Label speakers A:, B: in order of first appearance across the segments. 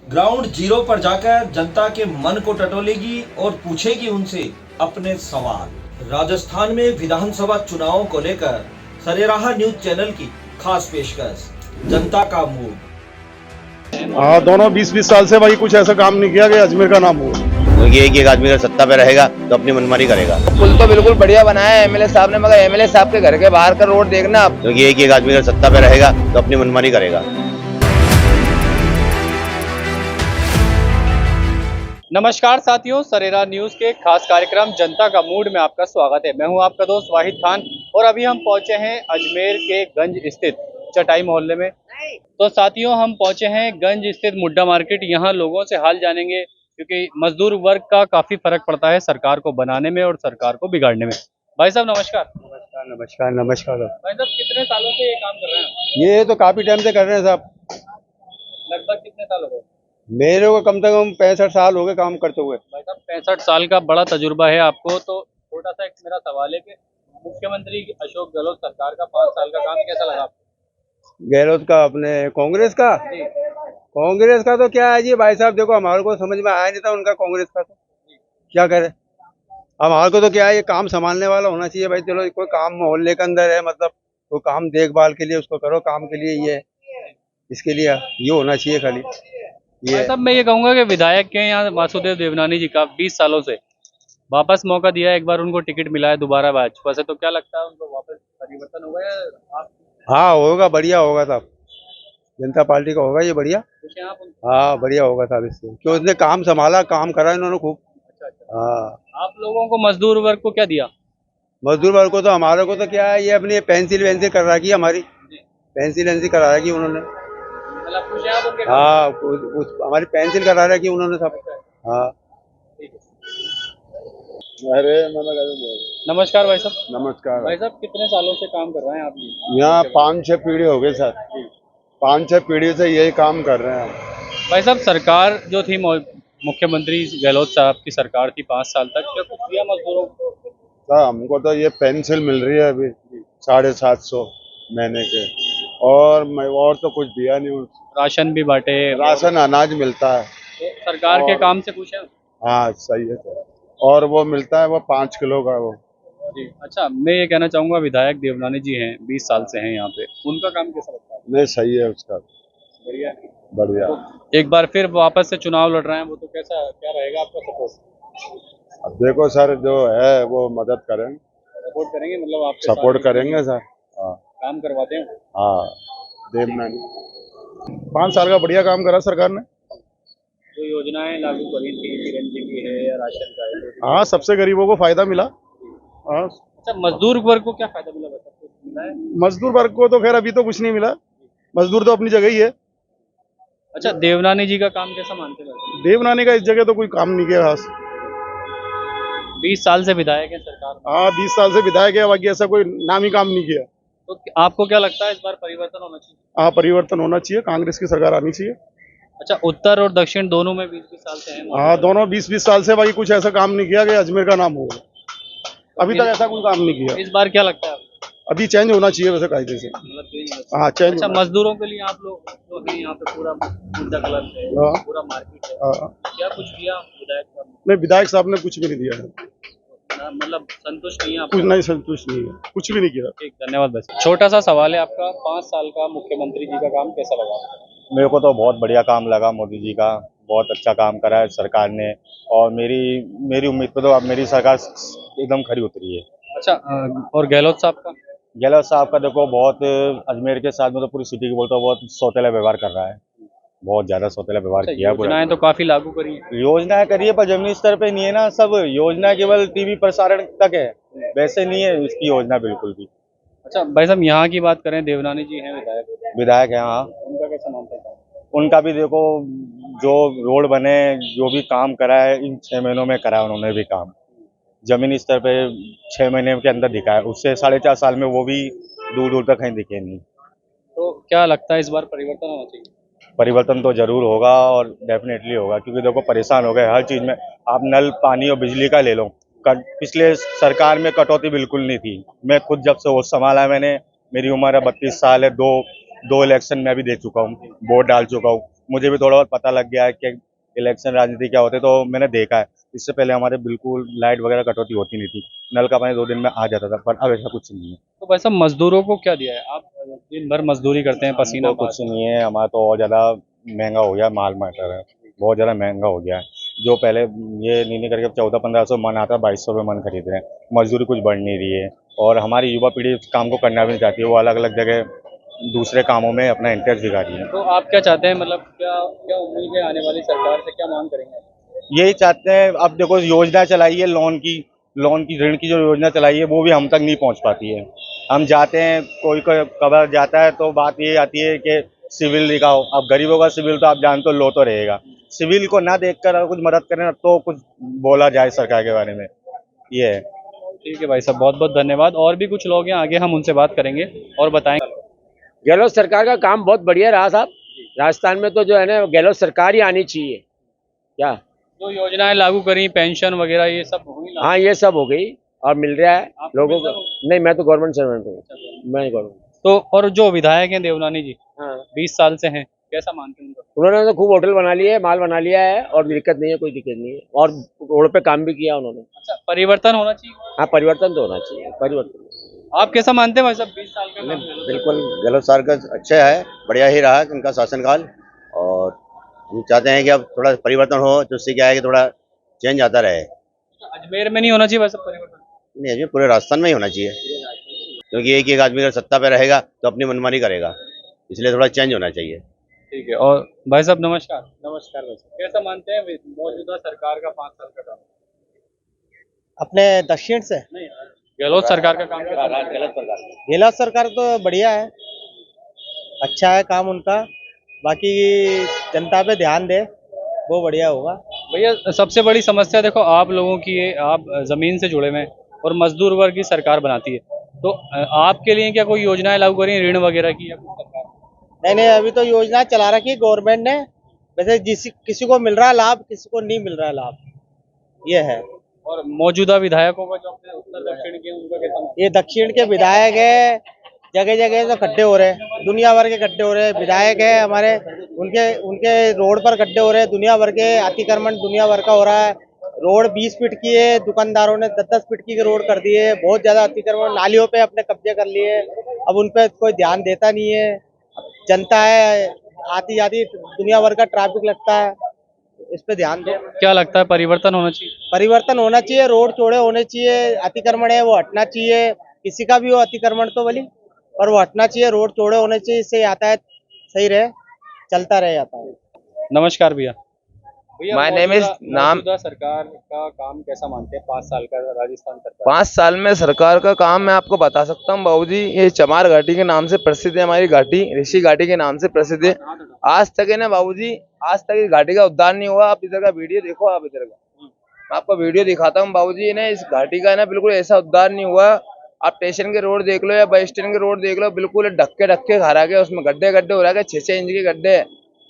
A: Ground zero पर जाकर जनता के मन को टटोलेगी और पूछेगी उनसे अपने सवाल। राजस्थान में विधानसभा चुनावों को लेकर सरेराह न्यूज चैनल की खास पेशकश, जनता का मूड।
B: हाँ, दोनों 20-20 साल से भाई कुछ ऐसा काम नहीं किया कि अजमेर का नाम हो।
C: क्योंकि एक आदमी अगर सत्ता पे रहेगा तो अपनी मनमानी करेगा।
D: पुल तो बिल्कुल बढ़िया बनाया है एमएलए साहब ने, मगर एमएलए साहब के घर के बाहर का रोड देखना आप।
C: क्योंकि एक आदमी अगर सत्ता पे रहेगा तो अपनी मनमानी करेगा।
E: नमस्कार साथियों, सरेरा न्यूज के खास कार्यक्रम जनता का मूड में आपका स्वागत है। मैं हूं आपका दोस्त वाहिद खान और अभी हम पहुंचे हैं अजमेर के गंज स्थित चटाई मोहल्ले में। तो साथियों, हम पहुंचे हैं गंज स्थित मुड्डा मार्केट। यहां लोगों से हाल जानेंगे क्योंकि मजदूर वर्ग का काफी फर्क पड़ता है सरकार को बनाने में और सरकार को बिगाड़ने में। भाई साहब नमस्कार।
B: नमस्कार नमस्कार।
E: भाई साहब, कितने सालों से ये काम कर रहे हैं?
B: ये तो काफी टाइम से कर रहे हैं साहब।
E: लगभग कितने साल हो गए?
B: मेरे को कम से कम 65 साल हो गए काम करते हुए।
E: भाई साहब, 65 साल का बड़ा तजुर्बा है आपको। तो छोटा सा एक मेरा सवाल है कि मुख्यमंत्री अशोक गहलोत सरकार का 5 साल का काम कैसा लगा आपको?
B: गहलोत का अपने कांग्रेस का
E: जी।
B: कांग्रेस का तो क्या है जी भाई साहब, देखो हमारे को समझ में आया नहीं था उनका कांग्रेस का, तो क्या करे। हमारे को तो क्या है, ये काम संभालने वाला होना चाहिए भाई। चलो कोई काम मोहल्ले के अंदर है, मतलब कोई काम देखभाल के लिए उसको करो, काम के लिए ये इसके लिए ये होना चाहिए खाली ये।
E: भाई साहब, मैं ये कहूंगा कि विधायक के यहाँ वासुदेव देवनानी जी का 20 सालों से वापस मौका दिया है, एक बार उनको टिकट मिला है दोबारा भाजपा से, तो क्या लगता है उनको वापस परिवर्तन होगा या आप
B: हाँ होगा, बढ़िया होगा साहब। जनता पार्टी का होगा ये बढ़िया।
E: खुश हैं आप उनसे?
B: हाँ बढ़िया होगा साहब इससे, क्यों उसने काम संभाला, काम करा इन्होंने खूब।
E: अच्छा अच्छा।
B: हाँ,
E: आप लोगों को मजदूर वर्ग को क्या दिया?
B: मजदूर वर्ग को तो हमारे को तो क्या है, ये अपनी पेंसिल वेंसिल करा रखी है हमारी, पेंसिल वेंसिल करा रखी उन्होंने।
E: मतलब खुश हैं आप उनके?
B: हाँ हमारी पेंसिल करा रखी उन्होंने सब। हाँ। अरे
E: नमस्कार भाई साहब।
B: नमस्कार
E: भाई साहब, कितने सालों से काम कर रहे हैं आप?
B: यहाँ 5-6 पीढ़ी हो गए सर, 5-6 पीढ़ी से यही काम कर रहे हैं।
E: भाई साहब, सरकार जो थी मुख्यमंत्री गहलोत साहब की सरकार थी 5 साल तक, क्या कुछ दिया मजदूरों को?
B: सर हमको तो ये पेंसिल मिल रही है अभी 750 महीने के, और तो कुछ दिया नहीं।
E: राशन भी बांटे,
B: राशन अनाज मिलता है।
E: तो सरकार के काम से खुश हैं?
B: हाँ सही है सर, और वो मिलता है वो 5 किलो का वो।
E: जी। अच्छा, मैं ये कहना चाहूंगा, विधायक देवनानी जी हैं, 20 साल से हैं यहाँ पे, उनका काम कैसा लगता है?
B: नहीं सही है उसका,
E: बढ़िया।
B: बढ़िया।
E: तो एक बार फिर वापस से चुनाव लड़ रहे हैं वो, तो कैसा क्या रहेगा आपका सपोर्ट?
B: अब देखो सर, जो है वो मदद करें,
E: सपोर्ट करेंगे, मतलब आप
B: सपोर्ट करेंगे सर। हाँ
E: काम करवाते हैं?
B: हाँ, देवनानी 5 साल का बढ़िया काम करा सरकार ने।
E: जो योजनाएं लागू करी थी, चिरंजी की है या राशन का है?
B: हाँ, सबसे गरीबों को फायदा मिला। हाँ,
E: अच्छा, मजदूर वर्ग को क्या फायदा मिला बता, कुछ मिला है?
B: मजदूर वर्ग को तो खैर अभी तो कुछ नहीं मिला, मजदूर तो अपनी जगह ही है।
E: अच्छा, देवनानी जी का काम कैसा मानते हैं?
B: देवनानी का इस जगह तो कोई काम नहीं किया खास।
E: 20 साल से विधायक है सरकार में।
B: हाँ 20 साल से विधायक है, बाकी ऐसा कोई नामी काम नहीं किया।
E: तो आपको क्या लगता है इस बार परिवर्तन होना चाहिए?
B: हाँ परिवर्तन होना चाहिए, कांग्रेस की सरकार आनी चाहिए।
E: अच्छा, उत्तर और दक्षिण दोनों में 20-20 साल से हैं?
B: हाँ दोनों 20-20 साल से भाई कुछ ऐसा काम नहीं किया कि अजमेर का नाम हो। अभी तक ऐसा कोई काम नहीं किया।
E: इस बार क्या लगता है आपको?
B: अभी चेंज होना चाहिए वैसे कायदे से।
E: मतलब change होना चाहिए।
B: हाँ चेंज।
E: अच्छा, मजदूरों के लिए आप लोग जो है यहाँ पे पूरा मुद्दा क्लब है,
B: हाँ।
E: पूरा मार्केट है,
B: हाँ।
E: क्या कुछ दिया विधायक साहब ने?
B: नहीं, विधायक साहब ने कुछ भी नहीं दिया है,
E: मतलब संतुष्ट नहीं है आप?
B: कुछ नहीं, संतुष्ट नहीं है, कुछ भी नहीं किया।
E: ठीक, धन्यवाद। बस छोटा सा सवाल है आपका, 5 साल का मुख्यमंत्री जी का काम कैसा लगा?
C: मेरे को तो बहुत बढ़िया काम लगा, मोदी जी का बहुत अच्छा काम करा है सरकार ने, और मेरी उम्मीद पे तो अब मेरी सरकार एकदम खरी उतरी है।
E: अच्छा, और गहलोत साहब का?
C: गहलोत साहब का देखो बहुत अजमेर के साथ में तो पूरी सिटी की बोलता बहुत सौतेला व्यवहार कर रहा है, बहुत ज्यादा सौतेला व्यवहार
E: अच्छा,
C: किया। पूरा
E: योजनाएं तो काफी लागू करी है।
C: योजनाएं करिए पर जमीनी स्तर पे नहीं है ना, सब योजना केवल टीवी प्रसारण तक है, वैसे नहीं है उसकी योजना बिल्कुल भी।
E: अच्छा भाई साहब, यहाँ की बात करें, देवनानी जी हैं
C: विधायक है हाँ,
E: उनका कैसा मानते हैं?
C: उनका भी देखो जो रोड बने, जो भी काम करा है इन 6 महीनों में करा है उन्होंने भी काम, जमीनी स्तर पे 6 महीने के अंदर दिखा है, उससे 4.5 साल में वो भी दूर दूर तक कहीं दिखे नहीं।
E: तो क्या लगता है इस बार परिवर्तन होना चाहिए?
C: परिवर्तन तो जरूर होगा और डेफिनेटली होगा, क्योंकि देखो परेशान हो गए हर चीज में। आप नल पानी और बिजली का ले लो, पिछले सरकार में कटौती बिल्कुल नहीं थी। मैं खुद जब से वो संभाला है मैंने, मेरी उम्र है 32 साल है, दो इलेक्शन में भी दे चुका हूँ, वोट डाल चुका हूँ, मुझे भी थोड़ा बहुत पता लग गया है कि इलेक्शन राजनीति क्या होते, तो मैंने देखा है। इससे पहले हमारे बिल्कुल लाइट वगैरह कटौती होती नहीं थी, नल का पानी 2 दिन में आ जाता था, पर अब ऐसा कुछ नहीं है।
E: तो भाई साहब मजदूरों को क्या दिया है? आप दिन भर मजदूरी करते हैं, पसीना
C: हमको कुछ नहीं है, हमारा तो और ज़्यादा महंगा हो गया, माल मटर है बहुत ज़्यादा महंगा हो गया है। जो पहले ये नहीं करके 1400-1500 मन आता, 2200 रुपये मन खरीद रहे हैं। मजदूरी कुछ बढ़ नहीं रही है, और हमारी युवा पीढ़ी इस काम को करना भी नहीं चाहती है, वो अलग अलग जगह दूसरे कामों में अपना इंटरेस्ट दिखा रही है।
E: तो आप क्या चाहते हैं, मतलब क्या क्या उम्मीद है आने वाली सरकार से, क्या मांग करेंगे?
C: यही चाहते हैं, अब देखो योजना चलाई है लोन की ऋण की जो योजना चलाई है वो भी हम तक नहीं पहुंच पाती है। हम जाते हैं, कोई कबर जाता है तो बात ये आती है कि सिविल दिखाओ। अब गरीबों का सिविल तो आप जानते हो लो तो रहेगा, सिविल को ना देखकर अगर कुछ मदद करें तो कुछ बोला जाए सरकार के बारे में, ये है।
E: ठीक है भाई साहब, बहुत बहुत धन्यवाद। और भी कुछ लोग हैं, आगे हम उनसे बात करेंगे और बताएंगे।
F: गहलोत सरकार का काम बहुत बढ़िया रहा साहब। राजस्थान में तो जो है ना गहलोत सरकार ही आनी चाहिए। क्या
E: जो योजनाएं लागू करी, पेंशन वगैरह, ये सब हुई ना?
F: हाँ, ये सब हो गई और मिल रहा है
E: आपको
F: लोगों
E: मिलता
F: को। नहीं, मैं तो गवर्नमेंट सर्वेंट हूँ। मैं गवर्नमेंट।
E: तो और जो विधायक हैं देवनानी जी,
F: हाँ,
E: 20 साल से हैं, कैसा मानते हैं उनको?
F: उन्होंने तो खूब होटल बना लिए है, माल बना लिया है और दिक्कत नहीं है, कोई दिक्कत नहीं है। और रोड पे काम भी किया उन्होंने।
E: अच्छा, परिवर्तन होना चाहिए।
F: हाँ, परिवर्तन तो होना चाहिए, परिवर्तन।
E: आप कैसा मानते हैं भाई साहब, 20 साल का काम?
G: बिल्कुल गहलोत सरकार का अच्छा है, बढ़िया ही रहा उनका शासनकाल, और हम चाहते हैं कि अब थोड़ा परिवर्तन हो, तो उससे क्या है कि थोड़ा चेंज आता रहे।
E: अजमेर में नहीं होना चाहिए वैसा परिवर्तन?
G: नहीं, अजमेर पूरे राजस्थान में ही होना चाहिए, क्योंकि एक एक आदमी अगर सत्ता पे रहेगा तो अपनी मनमानी करेगा, इसलिए थोड़ा चेंज होना चाहिए।
E: ठीक है। और भाई साहब नमस्कार। नमस्कार भाई साहब, कैसा मानते हैं मौजूदा सरकार का 5 साल का काम?
H: अपने दक्षिण से
E: नहीं, गहलोत सरकार का काम कैसा मानते हैं?
H: गहलोत सरकार तो बढ़िया है, अच्छा है काम उनका। बाकी जनता पे ध्यान दे, वो बढ़िया होगा।
E: भैया सबसे बड़ी समस्या देखो आप लोगों की है, आप जमीन से जुड़े हुए हैं और मजदूर वर्ग की सरकार बनाती है, तो आपके लिए क्या कोई योजनाएं लागू करी, ऋण वगैरह की या कुछ सरकार?
H: नहीं, अभी तो योजना चला रखी गवर्नमेंट ने। वैसे किसी को मिल रहा है लाभ, किसी को नहीं मिल रहा है लाभ, ये है।
E: और मौजूदा विधायकों का जो अपने उत्तर दक्षिण के, उनका कैसा?
H: ये दक्षिण के विधायक है, जगह जगह तो गड्ढे हो रहे हैं, दुनिया भर के गड्ढे हो रहे हैं। विधायक है हमारे, उनके रोड पर गड्ढे हो रहे हैं, दुनिया भर के अतिक्रमण दुनिया भर का हो रहा है। रोड 20 फीट की है, दुकानदारों ने 10-10 फीट की रोड कर दी है। बहुत ज्यादा अतिक्रमण, नालियों पे अपने कब्जे कर लिए। अब उन पे कोई ध्यान देता नहीं है। जनता है, आती जाती दुनिया भर का ट्रैफिक लगता है, इस पे ध्यान दो।
E: क्या लगता है परिवर्तन होना चाहिए?
H: परिवर्तन होना चाहिए, रोड चौड़े होने चाहिए, अतिक्रमण है वो हटना चाहिए। किसी का भी हो अतिक्रमण तो भली, पर वो हटना चाहिए, रोड चौड़े होने चाहिए, इससे यातायात सही रहे, चलता रहे यातायात।
E: नमस्कार भैया।
D: My name is नाम।
E: मौजूदा सरकार का काम कैसा मानते हैं, 5 साल का राजस्थान सरकार?
D: 5 साल में सरकार का काम मैं आपको बता सकता हूँ बाबूजी। ये चमार घाटी के नाम से प्रसिद्ध है, हमारी घाटी ऋषि घाटी के नाम से प्रसिद्ध है। आज तक है ना बाबूजी, आज तक इस घाटी का उद्धार नहीं हुआ। आप इधर का वीडियो देखो, आप इधर का मैं आपको वीडियो दिखाता हूँ बाबूजी। ना इस घाटी का ना बिल्कुल ऐसा उद्धार नहीं हुआ। आप स्टेशन के रोड देख लो या बस स्टैंड के रोड देख लो, बिल्कुल ढक्के खा गए, उसमें गड्ढे हो रहा है, 6-6 इंच के गड्ढे।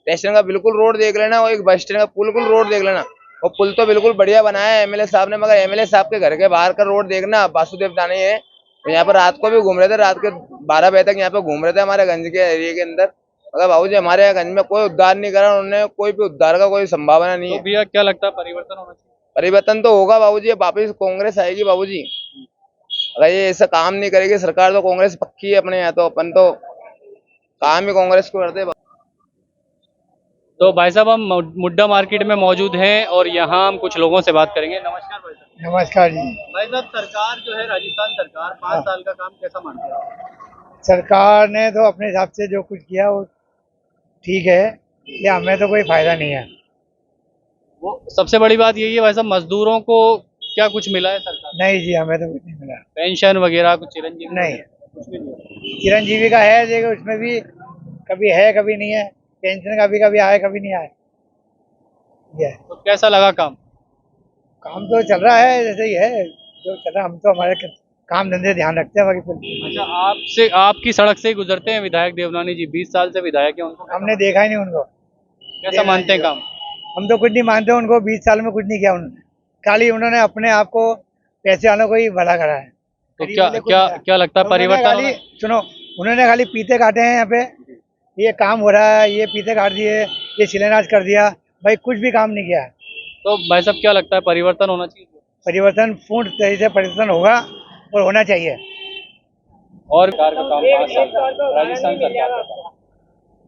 D: स्टेशन का बिल्कुल रोड देख लेना और एक बस स्टैंड का बिल्कुल रोड देख लेना। और पुल तो बिल्कुल बढ़िया बनाया है एमएलए साहब ने, मगर एमएलए साहब के घर के बाहर का रोड देखना, वासुदेव दानी है। तो यहाँ पर रात को भी घूम रहे थे, रात के 12 बजे तक यहाँ पे घूम रहे थे हमारे गंज के एरिया के अंदर। मगर बाबूजी हमारे यहाँ गंज में कोई उद्धार नहीं करा उन्होंने, कोई भी उद्धार का कोई संभावना नहीं है।
E: तो भैया क्या लगता है परिवर्तन होना चाहिए?
D: परिवर्तन तो होगा बाबूजी, वापिस कांग्रेस आएगी बाबूजी। अगर ये ऐसा काम नहीं करेगी सरकार तो कांग्रेस पक्की है अपने यहाँ, तो अपन तो काम ही कांग्रेस को करते।
E: तो भाई साहब हम मुड्डा मार्केट में मौजूद हैं और यहाँ हम कुछ लोगों से बात करेंगे। नमस्कार भाई साहब।
B: नमस्कार जी।
E: भाई साहब सरकार जो है राजस्थान सरकार 5 साल का काम कैसा मानते हैं?
B: सरकार ने तो अपने हिसाब से जो कुछ किया वो ठीक है, ये हमें तो कोई फायदा नहीं है।
E: वो सबसे बड़ी बात यही है भाई साहब, मजदूरों को क्या कुछ मिला है सरकार?
B: नहीं जी, हमें तो कुछ नहीं मिला।
E: पेंशन वगैरह कुछ चिरंजीवी?
B: नहीं,
E: कुछ भी नहीं।
B: चिरंजीवी का है, देखो उसमें भी कभी है कभी नहीं है। पेंशन का भी कभी आए कभी नहीं आए। ये
E: तो कैसा लगा काम?
B: काम तो चल रहा है, जैसे ही है जो चल रहा है। हम तो हमारे काम धंधे ध्यान रखते हैं, बाकी कुछ
E: अच्छा, आपसे आपकी सड़क से ही गुजरते हैं विधायक देवनानी जी, 20 साल से विधायक है, उनको
B: हमने देखा ही नहीं उनको।
E: कैसा मानते हैं काम?
B: हम तो कुछ नहीं मानते उनको, 20 साल में कुछ नहीं किया उन्होंने। खाली उन्होंने अपने आप को, पैसे वालों को ही भला करा है।
E: तो क्या लगता है परिवर्तन?
B: सुनो, उन्होंने खाली पीते काटे हैं यहाँ पे, ये काम हो रहा है, ये पीते काट दिए,
I: ये शिलान्यास कर दिया, भाई कुछ भी काम नहीं किया है।
E: तो भाई साहब क्या लगता है परिवर्तन होना चाहिए?
I: परिवर्तन पूर्ण तरीके से परिवर्तन होगा और होना चाहिए।
E: और सरकार का काम 5 साल का, राजस्थान सरकार का काम।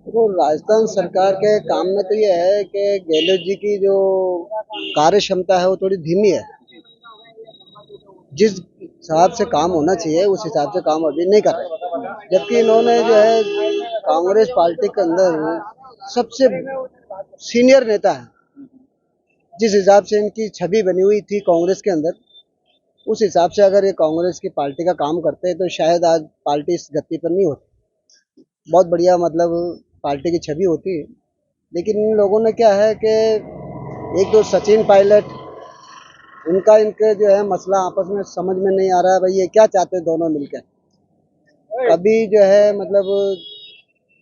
J: देखो, राजस्थान सरकार के काम में तो ये है कि गहलोत जी की जो कार्य क्षमता है वो थोड़ी धीमी है। जिस हिसाब से काम होना चाहिए उस हिसाब से काम अभी नहीं कर रहे, जबकि इन्होंने जो है कांग्रेस पार्टी के अंदर सबसे सीनियर नेता है। जिस हिसाब से इनकी छवि बनी हुई थी कांग्रेस के अंदर, उस हिसाब से अगर ये कांग्रेस की पार्टी का काम करते तो शायद आज पार्टी इस गति पर नहीं होती। बहुत बढ़िया मतलब पार्टी की छवि होती। लेकिन इन लोगों ने क्या है कि एक दो सचिन पायलट, उनका इनके जो है मसला आपस में समझ में नहीं आ रहा है, भाई ये क्या चाहते हैं दोनों मिलकर। अभी जो है मतलब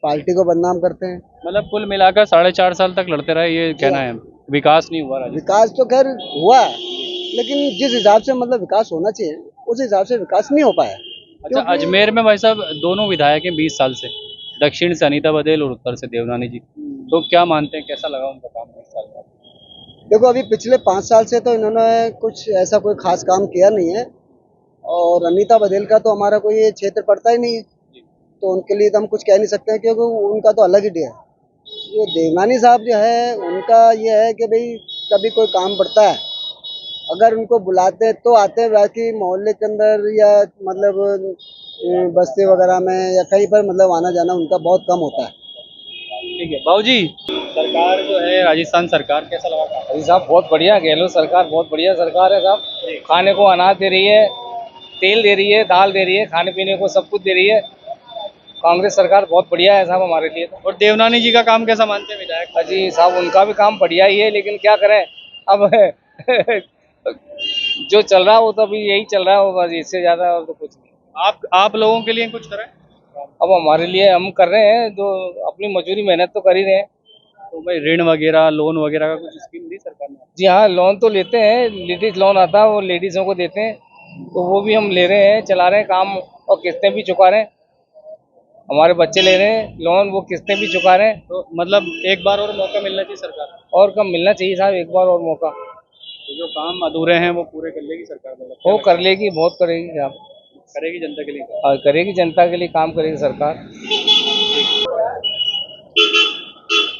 J: पार्टी को बदनाम करते हैं।
E: मतलब कुल मिलाकर 4.5 साल तक लड़ते रहे, ये कहना है। विकास नहीं हुआ राजस्थान।
J: विकास तो खैर हुआ है, लेकिन जिस हिसाब से मतलब विकास होना चाहिए उस हिसाब से विकास नहीं हो पाया।
E: अच्छा, अजमेर में भाई साहब दोनों विधायक हैं 20 साल से, दक्षिण से अनीता बघेल और उत्तर से देवनानी जी। तो क्या मानते हैं, कैसा लगा उनका काम 20 साल का?
J: देखो, अभी पिछले 5 साल से तो इन्होंने कुछ ऐसा कोई खास काम किया नहीं है, और अनीता बघेल का तो हमारा कोई ये क्षेत्र पड़ता ही नहीं है, तो उनके लिए तो हम कुछ कह नहीं सकते हैं, क्योंकि उनका तो अलग ही डे है। जो देवनानी साहब जो है उनका ये है कि भाई कभी कोई काम पड़ता है, अगर उनको बुलाते हैं तो आते हैं, बाकी मोहल्ले के अंदर या मतलब बस्ती वगैरह में या कहीं पर मतलब आना जाना उनका बहुत कम होता है।
E: ठीक है बाबूजी, सरकार जो है राजस्थान सरकार, कैसा लगा काम?
H: अभी साहब बहुत बढ़िया, गहलोत सरकार बहुत बढ़िया सरकार है साहब। खाने को अनाज दे रही है, तेल दे रही है, दाल दे रही है, खाने पीने को सब कुछ दे रही है। कांग्रेस सरकार बहुत बढ़िया है साहब हमारे लिए तो।
E: और देवनानी जी का काम कैसा मानते हैं विधायक?
H: जी साहब, उनका भी काम बढ़िया ही है, लेकिन क्या करें अब जो चल रहा है वो तो अभी यही चल रहा है, वो बस इससे ज्यादा और तो कुछ नहीं।
E: आप लोगों के लिए कुछ करें?
H: अब हमारे लिए हम कर रहे हैं, जो अपनी मजदूरी मेहनत तो कर ही रहे हैं।
E: तो भाई ऋण वगैरह, लोन वगैरह का कुछ स्कीम दी सरकार ने?
H: जी हाँ, लोन तो लेते हैं, लेडीज लोन आता है, वो लेडीजों को देते हैं, तो वो भी हम ले रहे हैं, चला रहे हैं काम, और किस्तें भी चुका रहे हैं। हमारे बच्चे ले रहे हैं लोन, वो किस्तें भी चुका रहे हैं।
E: तो मतलब एक बार और मौका मिलना चाहिए सरकार को।
H: और कम मिलना चाहिए साहब, एक बार और मौका।
E: तो जो काम अधूरे हैं वो पूरे कर लेगी सरकार? मतलब
H: वो कर लेगी, बहुत करेगी साहब,
E: करेगी जनता के लिए।
H: और करेगी जनता के लिए काम करेगी सरकार।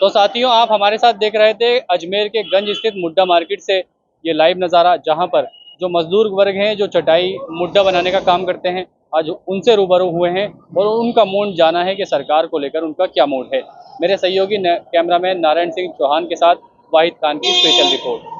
E: तो साथियों, आप हमारे साथ देख रहे थे अजमेर के गंज स्थित मुड्डा मार्केट से ये लाइव नज़ारा, जहां पर जो मजदूर वर्ग हैं, जो चटाई मुड्डा बनाने का काम करते हैं, आज उनसे रूबरू हुए हैं और उनका मूड जाना है कि सरकार को लेकर उनका क्या मूड है। मेरे सहयोगी कैमरामैन नारायण सिंह चौहान के साथ वाहिद खान की स्पेशल रिपोर्ट।